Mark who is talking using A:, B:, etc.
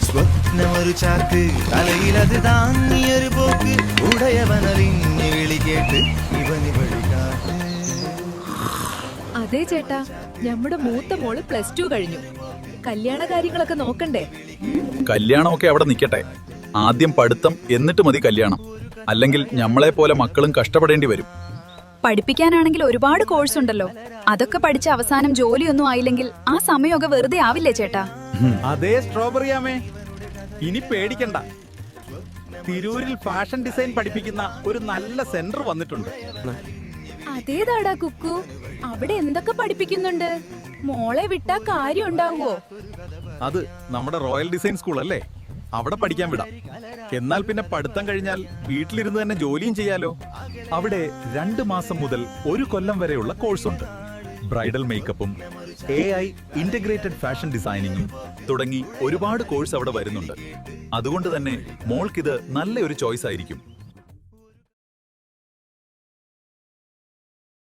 A: സ്വപ്നമൊരു ചാക്ക് തലയിലത് താങ്ങിയൊരു പോക്ക് ഉടയവനറിഞ്ഞ് വിളി കേട്ട് ഇവനി വഴികാട്ട്.
B: അതെ ചേട്ടാ, നമ്മുടെ മൂത്ത മോള് +2 കഴിഞ്ഞു. കല്യാണ കാര്യങ്ങളൊക്കെ നോക്കണ്ടേ?
C: കല്യാണമൊക്കെ അവിടെ നിൽക്കട്ടെ. ആദ്യം പഠിത്തം, എന്നിട്ട് മതി കല്യാണം. അല്ലെങ്കിൽ ഞമ്മളെ പോലെ മക്കളും കഷ്ടപ്പെടേണ്ടി വരും.
D: പഠിപ്പിക്കാനാണെങ്കിൽ ഒരുപാട് കോഴ്സ് ഉണ്ടല്ലോ. അതൊക്കെ പഠിച്ച അവസാനം ജോലിയൊന്നും ആയില്ലെങ്കിൽ ആ സമയമൊക്കെ വെറുതെ ആവില്ലേ ചേട്ടാ?
E: അതേ സ്ട്രോബെറിയാമേ, ഇനി പേടിക്കണ്ട. തിരൂരിൽ ഫാഷൻ ഡിസൈൻ പഠിപ്പിക്കുന്ന ഒരു നല്ല സെന്റർ വന്നിട്ടുണ്ട്.
B: അതേതാടാ കുക്കു, അവിടെ എന്തൊക്കെ പഠിപ്പിക്കുന്നുണ്ട്? മോളെ വിട്ടാ കാര്യം ഉണ്ടാവുമോ?
E: അത് നമ്മുടെ റോയൽ ഡിസൈൻ സ്കൂൾ അല്ലേ, അവിടെ പഠിക്കാൻ വിടാം. എന്നാൽ പിന്നെ പഠിത്തം കഴിഞ്ഞാൽ വീട്ടിലിരുന്ന് തന്നെ ജോലിയും ചെയ്യാലോ. അവിടെ 2 മാസം മുതൽ 1 കൊല്ലം വരെയുള്ള കോഴ്സ് ഉണ്ട്. ബ്രൈഡൽ മേക്കപ്പും AI ഇന്റഗ്രേറ്റഡ് ഫാഷൻ ഡിസൈനിങ്ങും തുടങ്ങി ഒരുപാട് കോഴ്സ് അവിടെ വരുന്നുണ്ട്. അതുകൊണ്ട് തന്നെ മോൾക്കിത് നല്ലൊരു ചോയ്സ് ആയിരിക്കും.